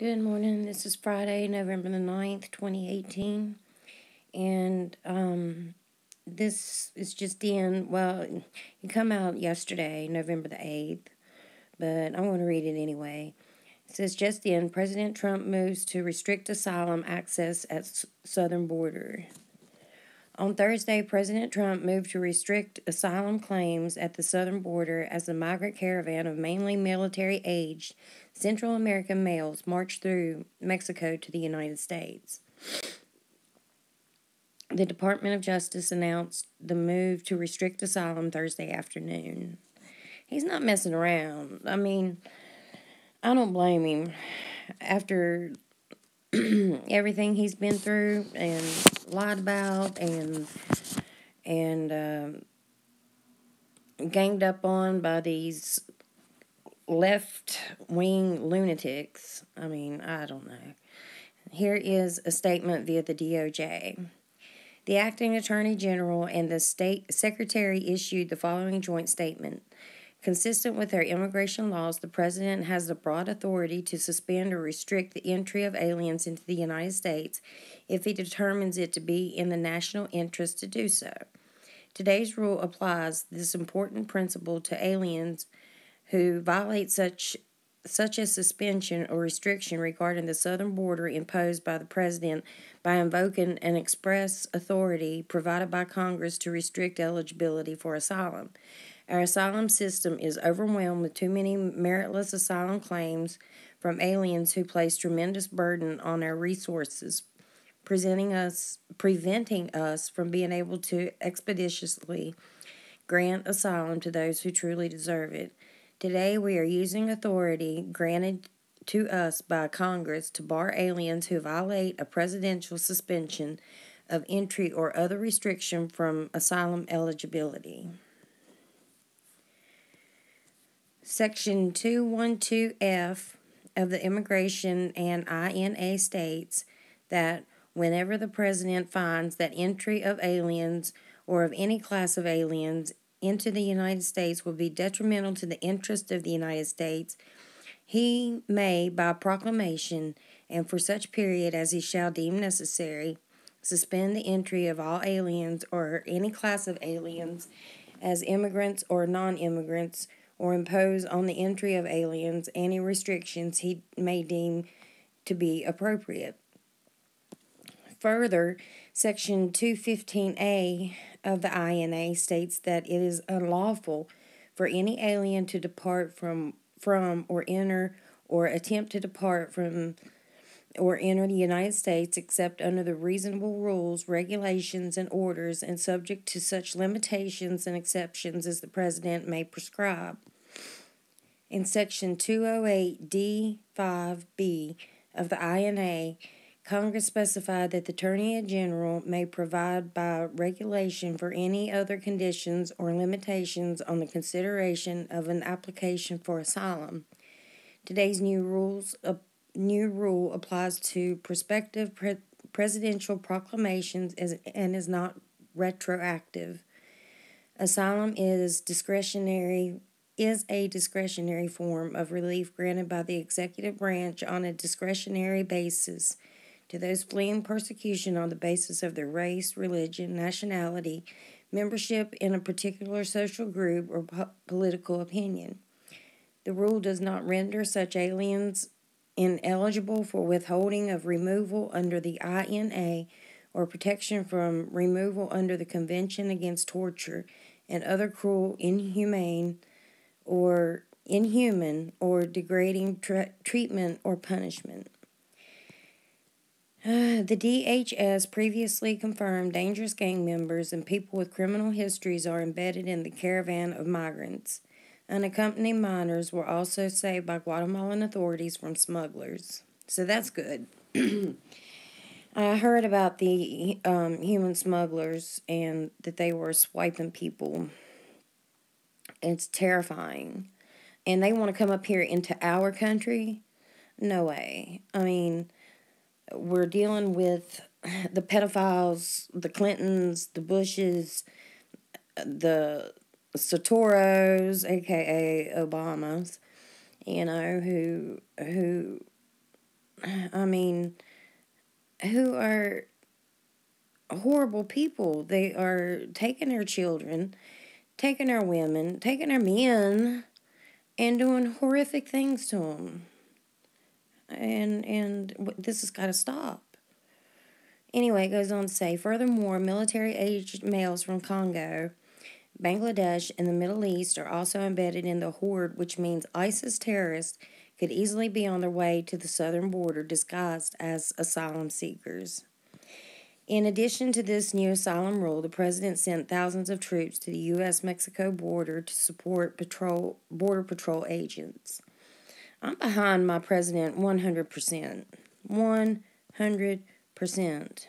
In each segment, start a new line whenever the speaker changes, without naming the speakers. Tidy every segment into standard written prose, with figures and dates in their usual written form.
Good morning. This is Friday, November the 9th, 2018. And this is just it come out yesterday, November the 8th, but I'm going to read it anyway. It says, just in, President Trump moves to restrict asylum access at southern border. On Thursday, President Trump moved to restrict asylum claims at the southern border as the migrant caravan of mainly military-aged Central American males marched through Mexico to the United States. The Department of Justice announced the move to restrict asylum Thursday afternoon. He's not messing around. I mean, I don't blame him. After everything he's been through and lied about and ganged up on by these left-wing lunatics. I mean, I don't know. Here is a statement via the DOJ. The acting attorney general and the state secretary issued the following joint statement. Consistent with our immigration laws, the president has the broad authority to suspend or restrict the entry of aliens into the United States if he determines it to be in the national interest to do so. Today's rule applies this important principle to aliens who violate such a suspension or restriction regarding the southern border imposed by the president by invoking an express authority provided by Congress to restrict eligibility for asylum. Our asylum system is overwhelmed with too many meritless asylum claims from aliens who place tremendous burden on our resources, preventing us from being able to expeditiously grant asylum to those who truly deserve it. Today, we are using authority granted to us by Congress to bar aliens who violate a presidential suspension of entry or other restriction from asylum eligibility. Section 212F of the Immigration and INA states that whenever the president finds that entry of aliens or of any class of aliens into the United States will be detrimental to the interest of the United States, he may, by proclamation, and for such period as he shall deem necessary, suspend the entry of all aliens or any class of aliens as immigrants or non-immigrants, or impose on the entry of aliens any restrictions he may deem to be appropriate. Further, Section 215A of the INA states that it is unlawful for any alien to depart from or enter or attempt to depart from or enter the United States except under the reasonable rules, regulations, and orders and subject to such limitations and exceptions as the President may prescribe. In Section 208D5B of the INA, Congress specified that the Attorney General may provide by regulation for any other conditions or limitations on the consideration of an application for asylum. Today's new rule applies to prospective presidential proclamations and is not retroactive. Asylum is a discretionary form of relief granted by the executive branch on a discretionary basis to those fleeing persecution on the basis of their race, religion, nationality, membership in a particular social group, or political opinion. The rule does not render such aliens ineligible for withholding of removal under the INA or protection from removal under the Convention Against Torture and other cruel, inhuman, or degrading treatment or punishment. The DHS previously confirmed dangerous gang members and people with criminal histories are embedded in the caravan of migrants. Unaccompanied minors were also saved by Guatemalan authorities from smugglers. So that's good. I heard about the human smugglers and that they were swiping people. It's terrifying. And they want to come up here into our country? No way. I mean, we're dealing with the pedophiles, the Clintons, the Bushes, the Satoros, aka Obamas, who I mean, who are horrible people. They are taking our children, taking our women, taking our men, and doing horrific things to them. And this has got to stop. Anyway, it goes on to say, furthermore, military-aged males from Congo, Bangladesh, and the Middle East are also embedded in the horde, which means ISIS terrorists could easily be on their way to the southern border disguised as asylum seekers. In addition to this new asylum rule, the president sent thousands of troops to the U.S.-Mexico border to support border patrol agents. I'm behind my president 100%. 100%.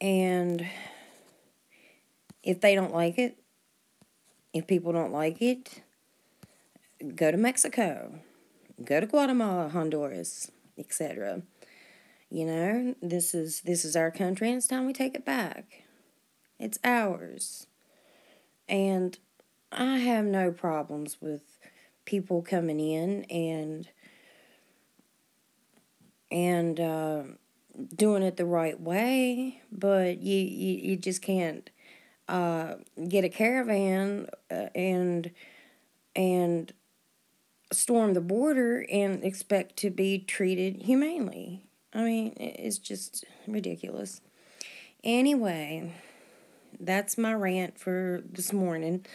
And if they don't like it, if people don't like it, go to Mexico, go to Guatemala, Honduras, etc. You know, this is our country, and it's time we take it back. It's ours. And I have no problems with people coming in and doing it the right way, but you just can't get a caravan and storm the border and expect to be treated humanely. I mean, it's just ridiculous. Anyway, that's my rant for this morning.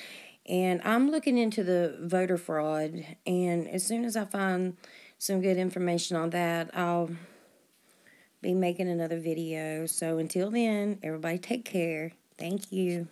And I'm looking into the voter fraud. And as soon as I find some good information on that, I'll be making another video. So until then, everybody take care. Thank you.